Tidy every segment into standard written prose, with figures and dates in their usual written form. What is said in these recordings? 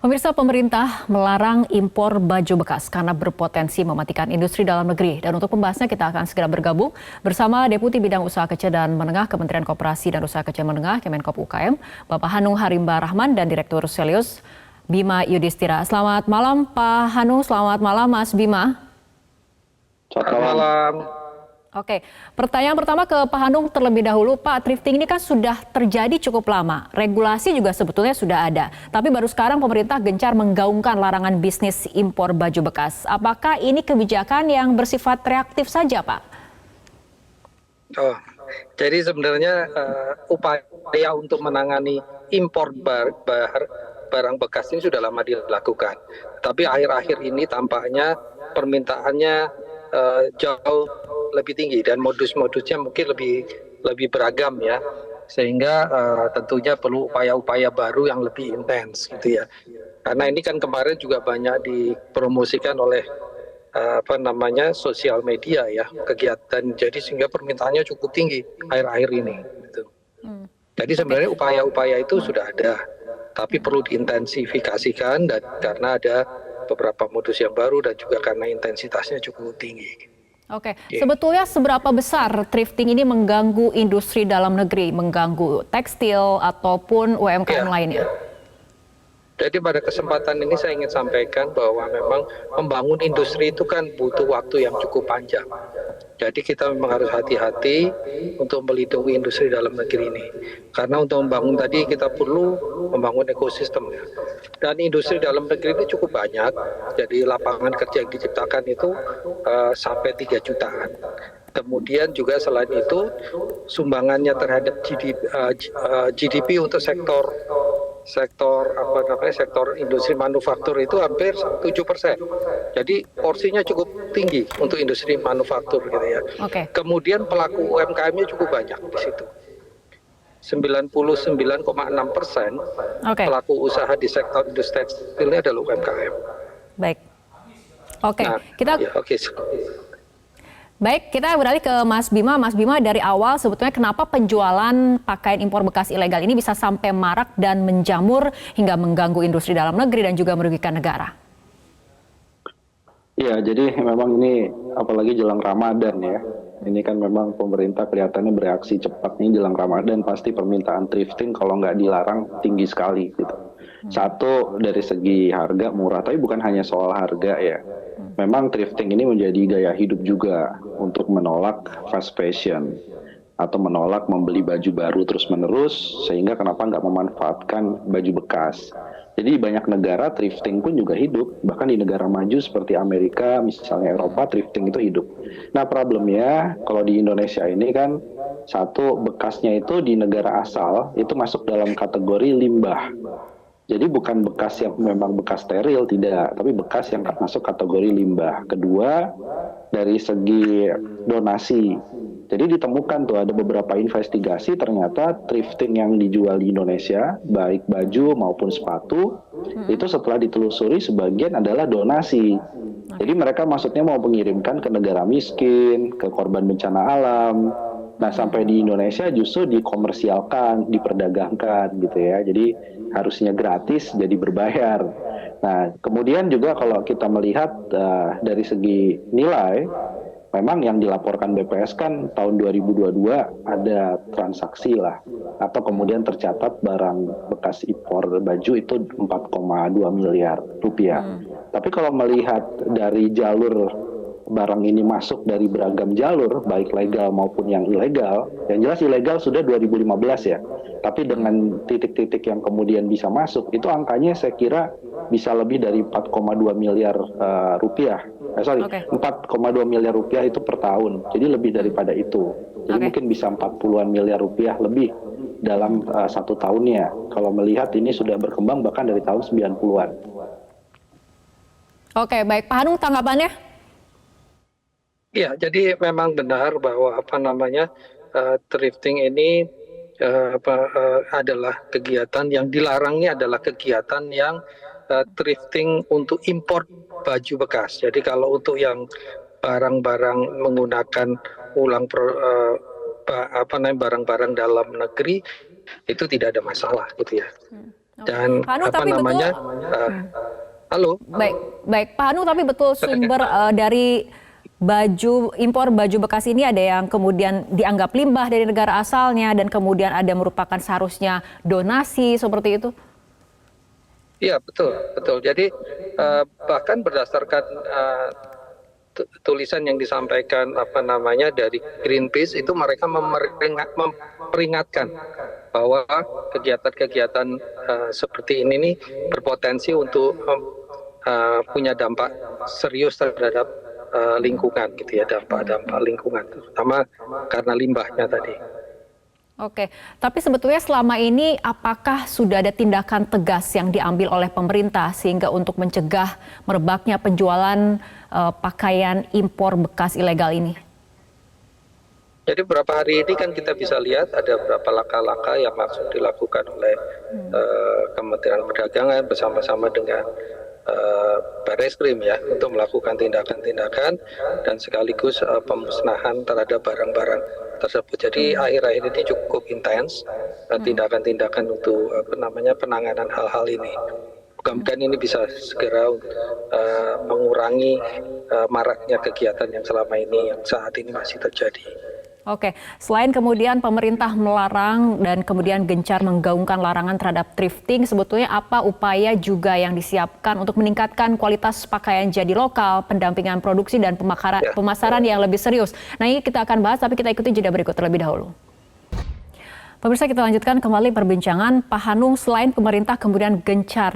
Pemirsa, pemerintah melarang impor baju bekas karena berpotensi mematikan industri dalam negeri. Dan untuk pembahasnya kita akan segera bergabung bersama Deputi Bidang Usaha Kecil dan Menengah Kementerian Koperasi dan Usaha Kecil Menengah Kemenkop UKM, Bapak Hanung Harimba Rahman dan Direktur Selius Bima Yudhistira. Selamat malam Pak Hanung, selamat malam Mas Bima. Selamat malam. Oke, pertanyaan pertama ke Pak Hanung terlebih dahulu. Pak, thrifting ini kan sudah terjadi cukup lama. Regulasi juga sebetulnya sudah ada. Tapi baru sekarang pemerintah gencar menggaungkan larangan bisnis impor baju bekas. Apakah ini kebijakan yang bersifat reaktif saja, Pak? Oh, jadi sebenarnya upaya untuk menangani impor barang bekas ini sudah lama dilakukan. Tapi akhir-akhir ini tampaknya permintaannya jauh lebih tinggi dan modus-modusnya mungkin lebih beragam ya, sehingga tentunya perlu upaya-upaya baru yang lebih intens gitu ya. Karena ini kan kemarin juga banyak dipromosikan oleh sosial media ya, kegiatan, jadi sehingga permintaannya cukup tinggi akhir-akhir ini gitu. Jadi sebenarnya upaya-upaya itu sudah ada, tapi perlu diintensifikasikan dan karena ada beberapa modus yang baru dan juga karena intensitasnya cukup tinggi. Oke, sebetulnya seberapa besar thrifting ini mengganggu industri dalam negeri, mengganggu tekstil ataupun UMKM lainnya? Jadi pada kesempatan ini saya ingin sampaikan bahwa memang membangun industri itu kan butuh waktu yang cukup panjang. Jadi kita memang harus hati-hati untuk melindungi industri dalam negeri ini. Karena untuk membangun tadi kita perlu membangun ekosistem. Dan industri dalam negeri ini cukup banyak. Jadi lapangan kerja yang diciptakan itu sampai 3 jutaan. Kemudian juga selain itu sumbangannya terhadap GDP untuk sektor industri manufaktur itu hampir 7%. Jadi porsinya cukup tinggi untuk industri manufaktur gitu ya. Kemudian pelaku UMKM-nya cukup banyak di situ. 99,6% pelaku usaha di sektor industri tekstilnya adalah UMKM. Baik. Baik, kita beralih ke Mas Bima. Mas Bima, dari awal sebetulnya kenapa penjualan pakaian impor bekas ilegal ini bisa sampai marak dan menjamur hingga mengganggu industri dalam negeri dan juga merugikan negara? Ya, jadi memang ini apalagi jelang Ramadan ya. Ini kan memang pemerintah kelihatannya bereaksi cepat nih jelang Ramadan, pasti permintaan thrifting kalau nggak dilarang tinggi sekali gitu. Satu dari segi harga murah, tapi bukan hanya soal harga ya. Memang thrifting ini menjadi gaya hidup juga untuk menolak fast fashion atau menolak membeli baju baru terus-menerus, sehingga kenapa nggak memanfaatkan baju bekas. Jadi banyak negara thrifting pun juga hidup, bahkan di negara maju seperti Amerika, misalnya Eropa, thrifting itu hidup. Nah problemnya kalau di Indonesia ini kan satu, bekasnya itu di negara asal itu masuk dalam kategori limbah. Jadi bukan bekas yang memang bekas steril, tidak, tapi bekas yang masuk kategori limbah. Kedua, dari segi donasi. Jadi ditemukan tuh ada beberapa investigasi ternyata thrifting yang dijual di Indonesia, baik baju maupun sepatu, itu setelah ditelusuri sebagian adalah donasi. Jadi mereka maksudnya mau mengirimkan ke negara miskin, ke korban bencana alam. Nah sampai di Indonesia justru dikomersialkan, diperdagangkan gitu ya. Jadi harusnya gratis jadi berbayar. Nah kemudian juga kalau kita melihat dari segi nilai, memang yang dilaporkan BPS kan tahun 2022 ada transaksi lah, atau kemudian tercatat barang bekas impor baju itu 4,2 miliar rupiah. Tapi kalau melihat dari jalur barang ini masuk dari beragam jalur, baik legal maupun yang ilegal. Yang jelas ilegal sudah 2015 ya. Tapi dengan titik-titik yang kemudian bisa masuk, itu angkanya saya kira bisa lebih dari 4,2 miliar rupiah. 4,2 miliar rupiah itu per tahun. Jadi lebih daripada itu. Jadi mungkin bisa 40-an miliar rupiah lebih dalam 1 tahunnya. Kalau melihat ini sudah berkembang bahkan dari tahun 90-an. Oke, baik. Pak Hanung, tanggapannya? Ya, jadi memang benar bahwa thrifting ini adalah kegiatan yang dilarangnya adalah kegiatan yang thrifting untuk impor baju bekas. Jadi kalau untuk yang barang-barang menggunakan barang-barang dalam negeri itu tidak ada masalah gitu ya. Oke. Dan Pak Anu, apa tapi betul, namanya, halo, baik, baik. Pak Anu, tapi betul sumber dari impor baju bekas ini ada yang kemudian dianggap limbah dari negara asalnya dan kemudian ada merupakan seharusnya donasi seperti itu. iya betul betul. Jadi bahkan berdasarkan tulisan yang disampaikan apa namanya dari Greenpeace itu mereka memperingatkan bahwa kegiatan-kegiatan seperti ini nih berpotensi untuk punya dampak serius terhadap lingkungan gitu ya, dampak lingkungan terutama karena limbahnya tadi. Oke, tapi sebetulnya selama ini apakah sudah ada tindakan tegas yang diambil oleh pemerintah sehingga untuk mencegah merebaknya penjualan pakaian impor bekas ilegal ini? Jadi beberapa hari ini kan kita bisa lihat ada beberapa langkah-langkah yang langsung dilakukan oleh Kementerian Perdagangan bersama-sama dengan Barreskrim ya untuk melakukan tindakan-tindakan dan sekaligus pemusnahan terhadap barang-barang tersebut. Jadi akhir-akhir ini cukup intens tindakan-tindakan untuk apa namanya penanganan hal-hal ini. Mudah-mudahan ini bisa segera mengurangi maraknya kegiatan yang selama ini yang saat ini masih terjadi. Oke, selain kemudian pemerintah melarang dan kemudian gencar menggaungkan larangan terhadap thrifting, sebetulnya apa upaya juga yang disiapkan untuk meningkatkan kualitas pakaian jadi lokal, pendampingan produksi dan pemasaran yang lebih serius. Nah ini kita akan bahas, tapi kita ikuti jeda berikut terlebih dahulu. Pemirsa, kita lanjutkan kembali perbincangan. Pak Hanung, selain pemerintah kemudian gencar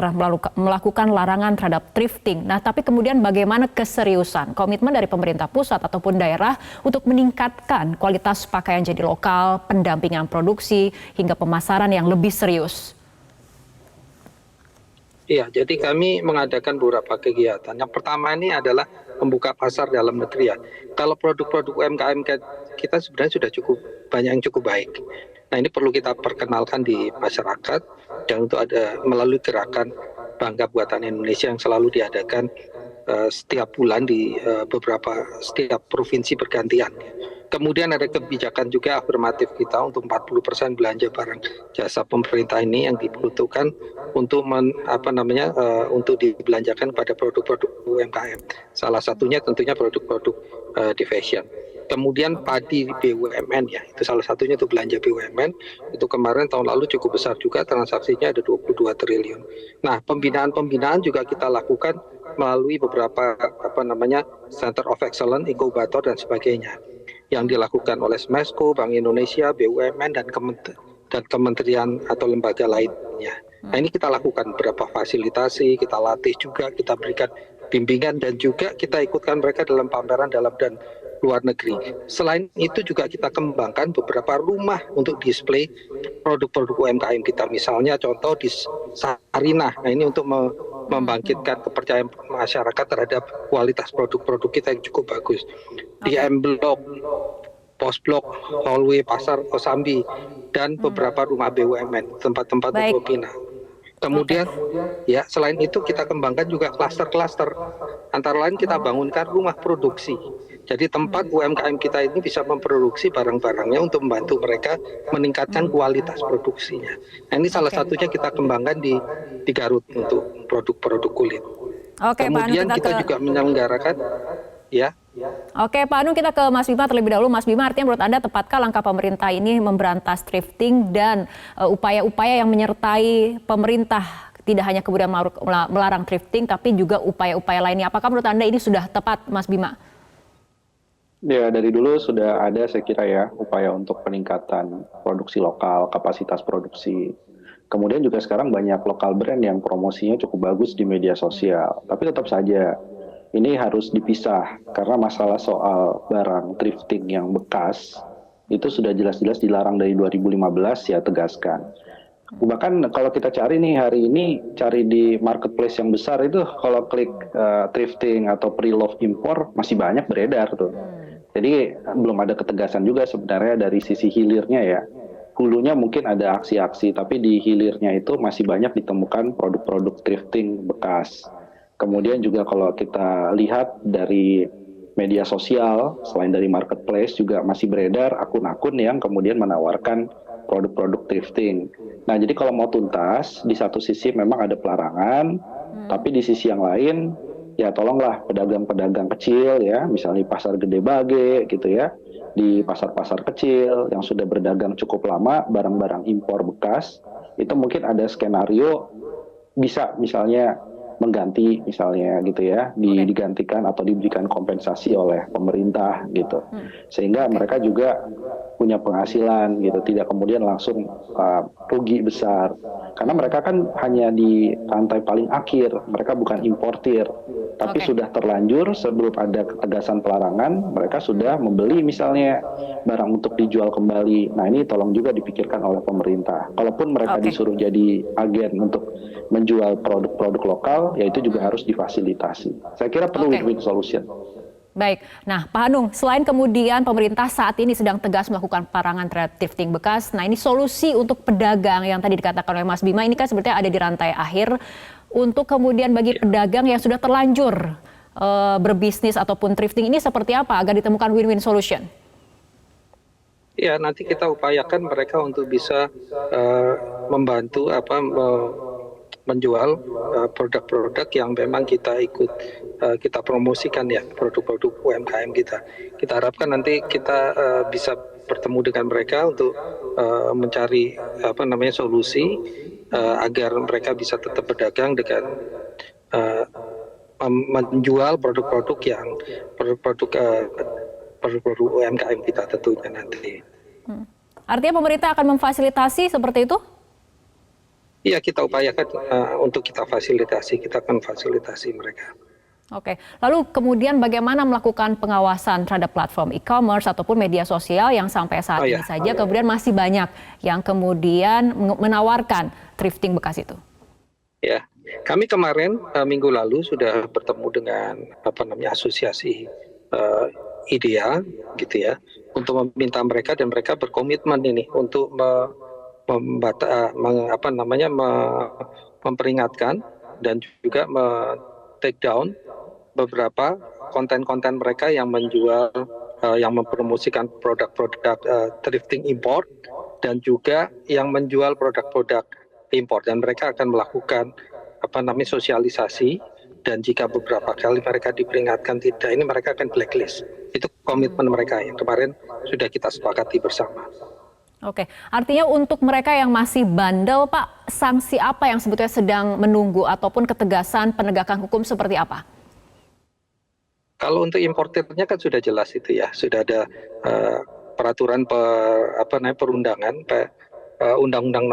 melakukan larangan terhadap thrifting. Nah, tapi kemudian bagaimana keseriusan komitmen dari pemerintah pusat ataupun daerah untuk meningkatkan kualitas pakaian jadi lokal, pendampingan produksi, hingga pemasaran yang lebih serius? Iya, jadi kami mengadakan beberapa kegiatan. Yang pertama ini adalah membuka pasar dalam negeri ya. Kalau produk-produk UMKM kita sebenarnya sudah cukup banyak yang cukup baik. Nah ini perlu kita perkenalkan di masyarakat dan untuk ada melalui gerakan Bangga Buatan Indonesia yang selalu diadakan setiap bulan di setiap provinsi bergantian. Kemudian ada kebijakan juga afirmatif kita untuk 40% belanja barang jasa pemerintah ini yang dibutuhkan untuk untuk dibelanjakan pada produk-produk UMKM. Salah satunya tentunya produk-produk di fashion. Kemudian padi BUMN ya, itu salah satunya untuk belanja BUMN. Itu kemarin tahun lalu cukup besar juga, transaksinya ada 22 triliun. Nah, pembinaan juga kita lakukan melalui beberapa Center of Excellence, inkubator dan sebagainya yang dilakukan oleh Smesco, Bank Indonesia, BUMN dan kementerian atau lembaga lainnya. Nah, ini kita lakukan beberapa fasilitasi, kita latih juga, kita berikan bimbingan dan juga kita ikutkan mereka dalam pameran dalam dan luar negeri. Selain itu juga kita kembangkan beberapa rumah untuk display produk-produk UMKM kita. Misalnya contoh di Sarinah. Nah ini untuk membangkitkan kepercayaan masyarakat terhadap kualitas produk-produk kita yang cukup bagus. Di M Block, Post Block, Hallway, Pasar Kosambi, dan beberapa rumah BUMN, tempat-tempat untuk Pina. Kemudian ya selain itu kita kembangkan juga klaster-klaster. Antara lain kita bangunkan rumah produksi. Jadi tempat UMKM kita ini bisa memproduksi barang-barangnya untuk membantu mereka meningkatkan kualitas produksinya. Nah, ini salah satunya kita kembangkan di Garut untuk produk-produk kulit. Kemudian kita juga menyelenggarakan ya. Oke Pak Anung, kita ke Mas Bima terlebih dahulu. Mas Bima, artinya menurut Anda tepatkah langkah pemerintah ini memberantas thrifting dan upaya-upaya yang menyertai pemerintah tidak hanya kemudian melarang thrifting tapi juga upaya-upaya lainnya. Apakah menurut Anda ini sudah tepat, Mas Bima? Ya, dari dulu sudah ada saya kira ya upaya untuk peningkatan produksi lokal, kapasitas produksi. Kemudian juga sekarang banyak lokal brand yang promosinya cukup bagus di media sosial. Tapi tetap saja ini harus dipisah karena masalah soal barang thrifting yang bekas itu sudah jelas-jelas dilarang dari 2015 ya tegaskan. Bahkan kalau kita cari nih hari ini cari di marketplace yang besar itu kalau klik thrifting atau pre-love impor masih banyak beredar tuh. Jadi belum ada ketegasan juga sebenarnya dari sisi hilirnya ya. Hulunya mungkin ada aksi-aksi tapi di hilirnya itu masih banyak ditemukan produk-produk thrifting bekas. Kemudian juga kalau kita lihat dari media sosial, selain dari marketplace juga masih beredar akun-akun yang kemudian menawarkan produk-produk thrifting. Nah, jadi kalau mau tuntas, di satu sisi memang ada pelarangan, tapi di sisi yang lain, ya tolonglah pedagang-pedagang kecil ya, misalnya di pasar Gede Bage gitu ya, di pasar-pasar kecil yang sudah berdagang cukup lama, barang-barang impor bekas, itu mungkin ada skenario bisa misalnya mengganti misalnya gitu ya, digantikan atau diberikan kompensasi oleh pemerintah gitu, sehingga mereka juga punya penghasilan gitu, tidak kemudian langsung rugi besar, karena mereka kan hanya di rantai paling akhir, mereka bukan importir, tapi sudah terlanjur sebelum ada ketegasan pelarangan, mereka sudah membeli misalnya barang untuk dijual kembali. Nah, ini tolong juga dipikirkan oleh pemerintah. Kalaupun mereka disuruh jadi agen untuk menjual produk-produk lokal, ya itu juga harus difasilitasi. Saya kira perlu win-win solution. Baik, nah Pak Hanung, selain kemudian pemerintah saat ini sedang tegas melakukan pelarangan terhadap thrifting bekas, nah ini solusi untuk pedagang yang tadi dikatakan oleh Mas Bima, ini kan sebenarnya ada di rantai akhir, untuk kemudian bagi pedagang yang sudah terlanjur berbisnis ataupun thrifting ini seperti apa agar ditemukan win-win solution? Ya, nanti kita upayakan mereka untuk bisa membantu menjual produk-produk yang memang kita ikut kita promosikan ya, produk-produk UMKM kita. Kita harapkan nanti kita bisa bertemu dengan mereka untuk mencari solusi agar mereka bisa tetap berdagang dengan menjual produk-produk yang produk UMKM kita tentunya nanti. Artinya pemerintah akan memfasilitasi seperti itu? Iya, kita upayakan untuk kita akan fasilitasi mereka. Oke, lalu kemudian bagaimana melakukan pengawasan terhadap platform e-commerce ataupun media sosial yang sampai saat ini saja kemudian masih banyak yang kemudian menawarkan thrifting bekas itu? Ya, kami kemarin minggu lalu sudah bertemu dengan asosiasi IDEA gitu ya, untuk meminta mereka, dan mereka berkomitmen ini untuk memperingatkan dan juga take down beberapa konten-konten mereka yang menjual, yang mempromosikan produk-produk thrifting import dan juga yang menjual produk-produk impor, dan mereka akan melakukan sosialisasi, dan jika beberapa kali mereka diperingatkan tidak, ini mereka akan blacklist. Itu komitmen mereka yang kemarin sudah kita sepakati bersama. Oke, artinya untuk mereka yang masih bandel, Pak, sanksi apa yang sebetulnya sedang menunggu ataupun ketegasan penegakan hukum seperti apa? Kalau untuk importernya kan sudah jelas itu ya, sudah ada peraturan perundangan, Undang-Undang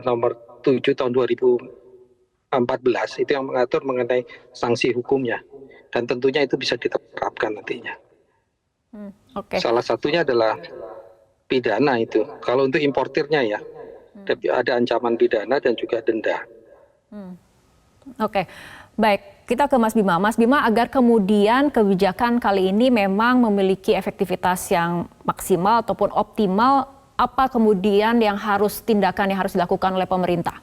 nomor 7 tahun 2014 itu yang mengatur mengenai sanksi hukumnya, dan tentunya itu bisa diterapkan nantinya. Salah satunya adalah pidana itu. Kalau untuk importirnya ya, ada ancaman pidana dan juga denda. Oke, baik. Kita ke Mas Bima. Mas Bima, agar kemudian kebijakan kali ini memang memiliki efektivitas yang maksimal ataupun optimal, apa kemudian tindakan yang harus dilakukan oleh pemerintah?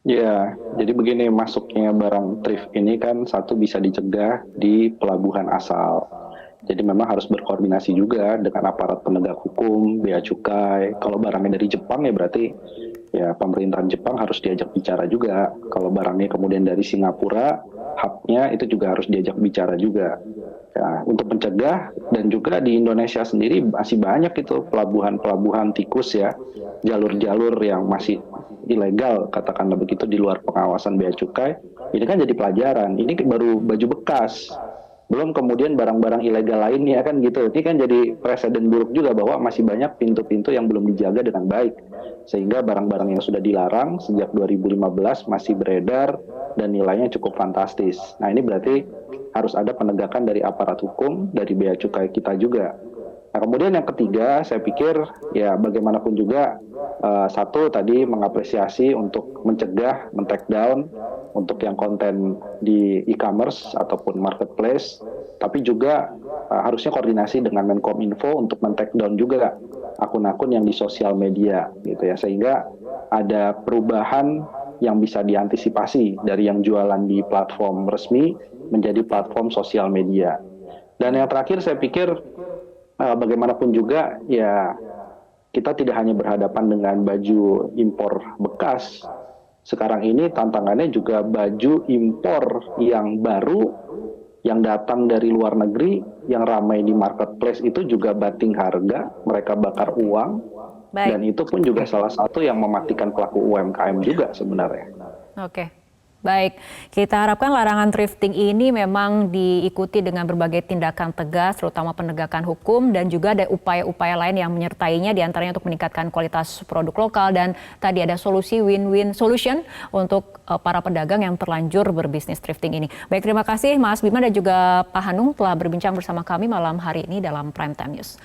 Ya, jadi begini, masuknya barang thrift ini kan satu bisa dicegah di pelabuhan asal. Jadi memang harus berkoordinasi juga dengan aparat penegak hukum, bea cukai. Kalau barangnya dari Jepang ya berarti ya pemerintahan Jepang harus diajak bicara juga. Kalau barangnya kemudian dari Singapura, hubnya itu juga harus diajak bicara juga. Ya, untuk mencegah, dan juga di Indonesia sendiri masih banyak itu pelabuhan-pelabuhan tikus ya, jalur-jalur yang masih ilegal, katakanlah begitu, di luar pengawasan bea cukai. Ini kan jadi pelajaran. Ini baru baju bekas. Belum kemudian barang-barang ilegal lainnya kan gitu. Ini kan jadi presiden buruk juga bahwa masih banyak pintu-pintu yang belum dijaga dengan baik. Sehingga barang-barang yang sudah dilarang sejak 2015 masih beredar dan nilainya cukup fantastis. Nah, ini berarti harus ada penegakan dari aparat hukum, dari bea cukai kita juga. Nah, kemudian yang ketiga, saya pikir ya bagaimanapun juga satu tadi mengapresiasi untuk mencegah, men-take down untuk yang konten di e-commerce ataupun marketplace, tapi juga harusnya koordinasi dengan Menkominfo untuk men-take down juga akun-akun yang di sosial media gitu ya, sehingga ada perubahan yang bisa diantisipasi dari yang jualan di platform resmi menjadi platform sosial media. Dan yang terakhir saya pikir bagaimanapun juga ya kita tidak hanya berhadapan dengan baju impor bekas. Sekarang ini tantangannya juga baju impor yang baru, yang datang dari luar negeri, yang ramai di marketplace itu juga banting harga, mereka bakar uang, dan itu pun juga salah satu yang mematikan pelaku UMKM juga sebenarnya. Oke. Baik, kita harapkan larangan thrifting ini memang diikuti dengan berbagai tindakan tegas, terutama penegakan hukum dan juga ada upaya-upaya lain yang menyertainya, diantaranya untuk meningkatkan kualitas produk lokal dan tadi ada solusi win-win solution untuk para pedagang yang terlanjur berbisnis thrifting ini. Baik, terima kasih Mas Bima dan juga Pak Hanung telah berbincang bersama kami malam hari ini dalam Prime Time News.